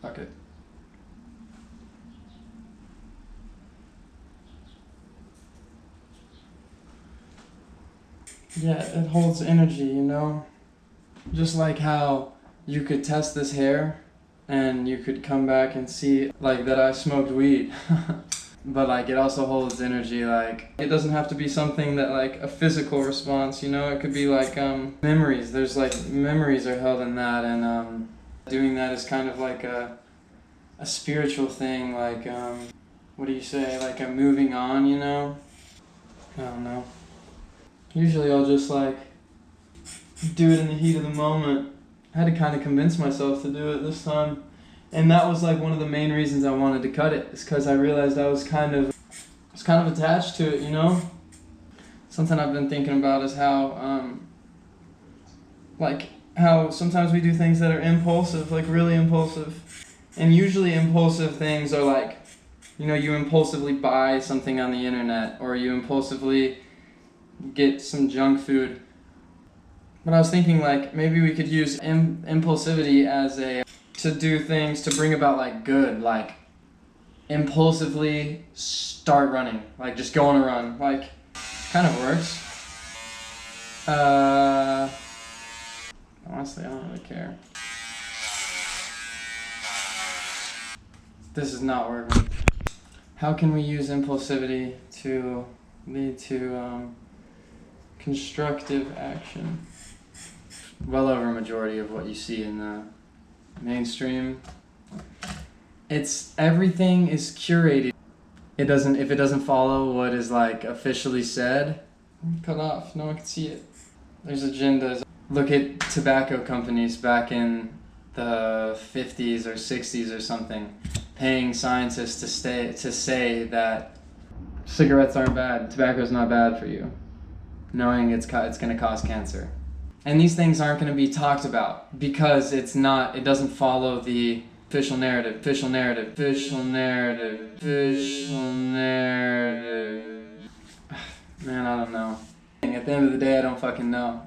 Fuck it. Yeah, it holds energy, you know? Just like how you could test this hair and you could come back and see like that I smoked weed. But like it also holds energy, like it doesn't have to be something that like a physical response, you know? It could be like memories. There's like memories are held in that, and doing that is kind of like a spiritual thing, like what do you say, like a moving on, you know? I don't know. Usually I'll just like do it in the heat of the moment. I had to kind of convince myself to do it this time. And that was like one of the main reasons I wanted to cut it, is because I realized I was kind of attached to it, you know? Something I've been thinking about is how how sometimes we do things that are impulsive, like really impulsive. And usually impulsive things are like, you know, you impulsively buy something on the internet, or you impulsively get some junk food. But I was thinking like maybe we could use impulsivity as to do things to bring about like good, like impulsively start running, like just go on a run, like kind of works. Honestly, I don't really care. This is not working. How can we use impulsivity to lead to constructive action? Well over a majority of what you see in the mainstream, everything is curated. If it doesn't follow what is like officially said, cut off, no one can see it. There's agendas. Look at tobacco companies back in the 50s or 60s or something, paying scientists to say that cigarettes aren't bad, tobacco's not bad for you, knowing it's going to cause cancer. And these things aren't going to be talked about because it doesn't follow the official narrative. Man, I don't know. At the end of the day, I don't fucking know.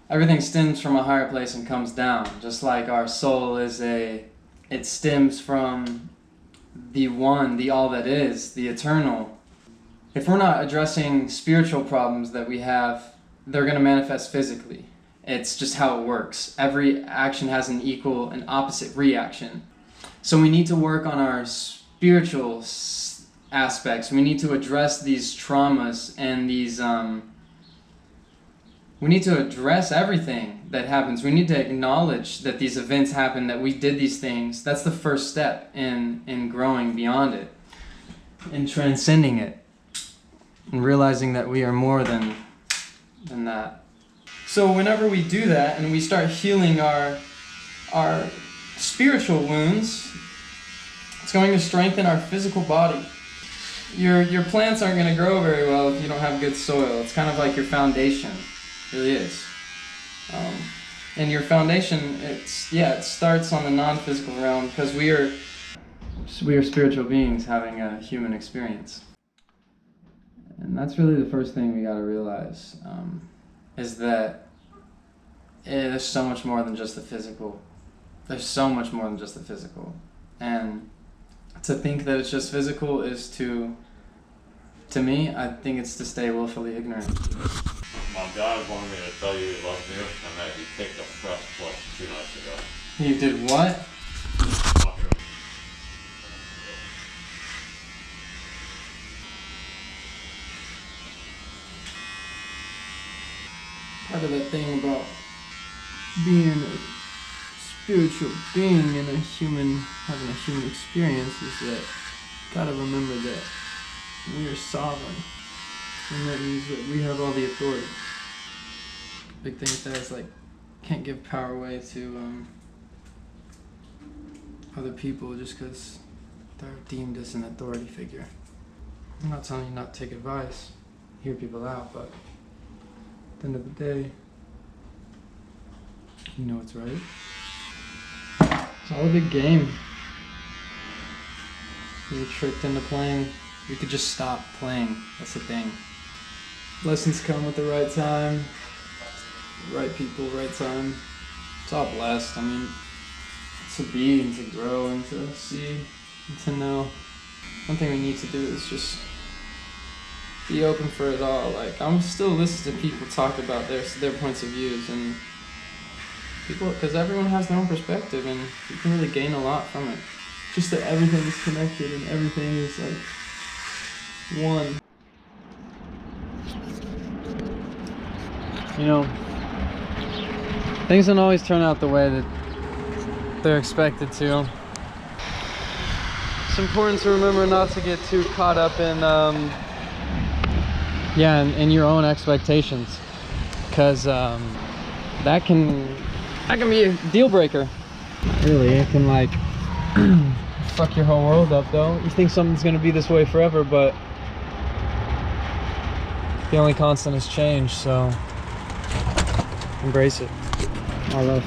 Everything stems from a higher place and comes down. Just like our soul it stems from the one, the all that is, the eternal. If we're not addressing spiritual problems that we have, they're going to manifest physically. It's just how it works. Every action has an equal and opposite reaction. So we need to work on our spiritual aspects. We need to address these traumas and these we need to address everything that happens. We need to acknowledge that these events happen, that we did these things. That's the first step in growing beyond it, in transcending it, and realizing that we are more than that. So whenever we do that and we start healing our spiritual wounds, it's going to strengthen our physical body. Your plants aren't going to grow very well if you don't have good soil. It's kind of like your foundation. It really is. And your foundation, it starts on the non-physical realm, because we are spiritual beings having a human experience. And that's really the first thing we got to realize, is that there's so much more than just the physical. There's so much more than just the physical. And to think that it's just physical is to me, I think it's to stay willfully ignorant. My dad wanted me to tell you he loves you and that he picked up Trust Plus 2 nights ago. You did what? Part of that thing about being a spiritual being and having a human experience is that you gotta remember that we are sovereign, and that means that we have all the authority. Big thing with that is like, can't give power away to other people just because they're deemed as an authority figure. I'm not telling you not to take advice, hear people out, but at the end of the day, you know what's right. It's all a big game. We were tricked into playing. We could just stop playing. That's the thing. Lessons come at the right time. Right people, right time. It's all blessed. I mean, it's to be and to grow and to see and to know. One thing we need to do is just be open for it all. Like, I'm still listening to people talk about their points of views, and people, because everyone has their own perspective, and you can really gain a lot from it. Just that everything is connected and everything is like one. You know, things don't always turn out the way that they're expected to. It's important to remember not to get too caught up in in your own expectations, because that can be a deal breaker. Really, it can like fuck your whole world up though. You think something's gonna be this way forever, but the only constant is change, so embrace it. All love.